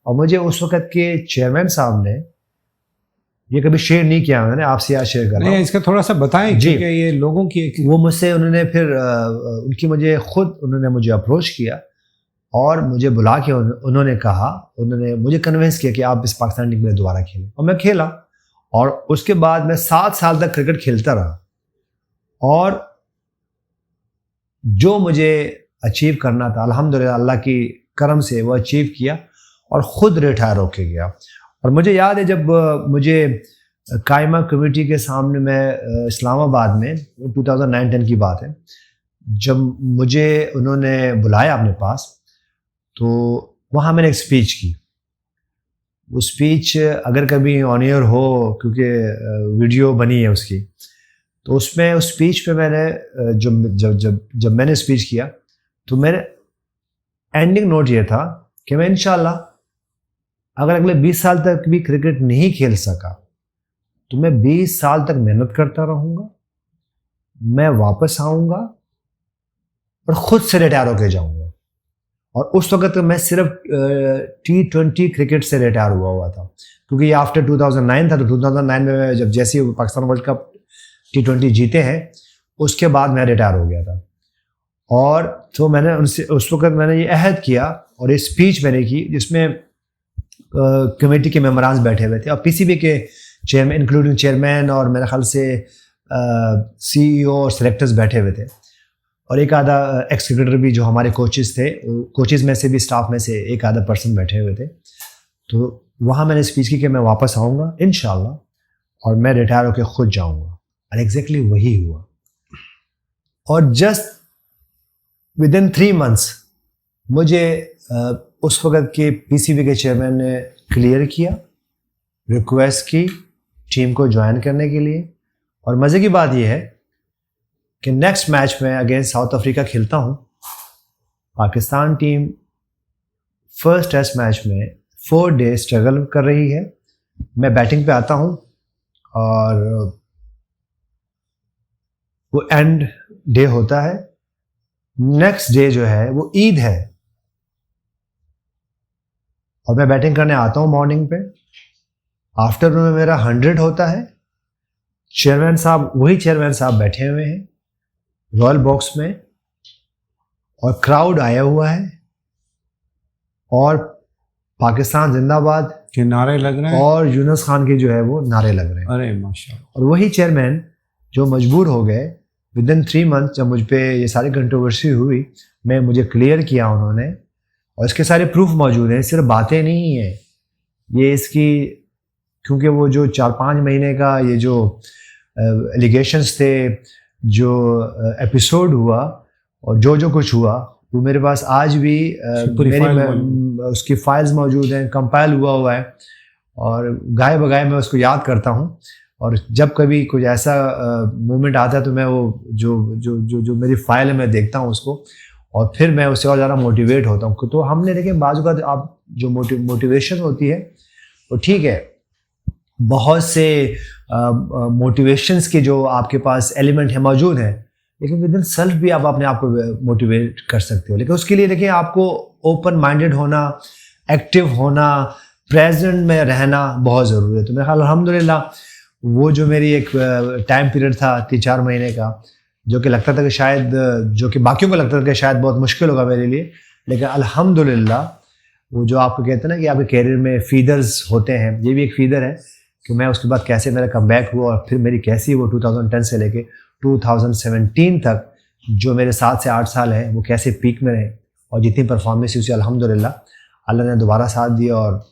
और मुझे उस वक्त के चेयरमैन साहब ने, ये कभी शेयर नहीं किया मैंने, आपसे आज शेयर कर रहा हूं। नहीं, इसका थोड़ा सा बताएं जी। क्योंकि ये लोगों की वो मुझसे उन्होंने फिर उन्होंने मुझे अप्रोच किया और मुझे बुला के उन्होंने कहा, उन्होंने मुझे कन्विंस किया कि आप इस पाकिस्तान टीम में दोबारा खेलें, और मैं खेला। और उसके बाद मैं 7 साल तक क्रिकेट खेलता रहा, और जो मुझे अचीव करना था अल्हम्दुलिल्लाह अल्लाह की करम से वो अचीव किया, और ख़ुद रिटायर होके गया। और मुझे याद है जब मुझे कायमा कमेटी के सामने, मैं इस्लामाबाद में 2009-10 की बात है, जब मुझे उन्होंने बुलाया अपने पास, तो वहाँ मैंने एक स्पीच की। वो स्पीच अगर कभी ऑन एयर हो, क्योंकि वीडियो बनी है उसकी, तो उसमें उस स्पीच पे मैंने जब मैंने स्पीच किया, तो मेरे एंडिंग नोट ये था कि मैं इंशाल्लाह अगर अगले 20 साल तक भी क्रिकेट नहीं खेल सका, तो मैं 20 साल तक मेहनत करता रहूँगा, मैं वापस आऊँगा और ख़ुद से रिटायर होके जाऊँगा। और उस वक्त मैं सिर्फ T20 क्रिकेट से रिटायर हुआ था, क्योंकि ये आफ्टर 2009 था। तो 2009 में जब जैसे ही पाकिस्तान वर्ल्ड कप T20 जीते हैं, उसके बाद मैं रिटायर हो गया था। और तो मैंने उनसे उस वक्त मैंने ये अहद किया और ये स्पीच मैंने की, जिसमें कमेटी के मेंबरान्स बैठे हुए थे और पीसीबी के चेयरमैन, इंक्लूडिंग चेयरमैन, और मेरे ख्याल से CEO और सेलेक्टर्स बैठे हुए थे, और एक आधा एक्स क्रिकेटर भी जो हमारे कोचेज़ थे, कोचेज़ में से भी, स्टाफ में से एक आधा पर्सन बैठे हुए थे। तो वहाँ मैंने स्पीच की कि मैं वापस आऊँगा इंशाल्लाह, और मैं रिटायर होकर खुद जाऊँगा। और एग्जैक्टली वही हुआ। और जस्ट विदिन 3 months मुझे उस वक्त के पीसीबी के चेयरमैन ने क्लियर किया, रिक्वेस्ट की टीम को ज्वाइन करने के लिए। और मज़े की बात यह है कि नेक्स्ट मैच में अगेंस्ट साउथ अफ्रीका खेलता हूँ। Pakistan team first test match में 4 days स्ट्रगल कर रही है। मैं बैटिंग पे आता हूँ, और वो एंड डे होता है। नेक्स्ट डे जो है वो ईद है, और मैं बैटिंग करने आता हूँ मॉर्निंग पे। आफ्टरनून में मेरा 100 होता है। चेयरमैन साहब, वही चेयरमैन साहब बैठे हुए हैं रॉयल बॉक्स में, और क्राउड आया हुआ है, और पाकिस्तान जिंदाबाद के नारे लग रहे हैं, और यूनुस खान के जो है वो नारे लग रहे हैं। अरे माशाल्लाह। और वही चेयरमैन जो मजबूर हो गए विदिन 3 months, जब मुझ पे ये सारी कंट्रोवर्सी हुई, मुझे क्लियर किया उन्होंने, और इसके सारे प्रूफ मौजूद हैं, सिर्फ बातें नहीं है ये इसकी। क्योंकि वो जो 4-5 महीने का ये जो एलिगेशंस थे, जो एपिसोड हुआ, और जो कुछ हुआ, वो मेरे पास आज भी उसकी फाइल्स मौजूद हैं, कंपाइल हुआ है, और गाए बगाए मैं उसको याद करता हूँ। और जब कभी कुछ ऐसा मोमेंट आता है, तो मैं वो जो मेरी फाइल है, मैं देखता हूँ उसको, और फिर मैं उससे और ज़्यादा मोटिवेट होता हूँ। तो हमने देखें, बाजू का आप जो मोटिवेशन होती है वो ठीक है, बहुत से मोटिवेशंस के जो आपके पास एलिमेंट है मौजूद हैं, लेकिन विद इन सेल्फ भी आप अपने आप को मोटिवेट कर सकते हो। लेकिन उसके लिए देखिए, आपको ओपन माइंडेड होना, एक्टिव होना, प्रेजेंट में रहना बहुत ज़रूरी है। तो मेरा ख्याल अल्हम्दुलिल्लाह वो जो मेरी एक टाइम पीरियड था 3-4 महीने का, जो कि लगता था कि शायद, जो कि बाकियों को लगता था कि शायद बहुत मुश्किल होगा मेरे लिए, लेकिन अल्हम्दुलिल्लाह वो जो आपको कहते हैं ना कि आपके कैरियर में फीदर्स होते हैं, ये भी एक फीदर है कि मैं उसके बाद कैसे मेरा कमबैक हुआ, और फिर मेरी कैसी वो 2010 से लेके 2017 तक जो मेरे 7 से 8 साल हैं, वो कैसे पीक में रहे, और जितनी परफॉर्मेंस उसे अल्हम्दुलिल्लाह अल्लाह ने दोबारा साथ दिया, और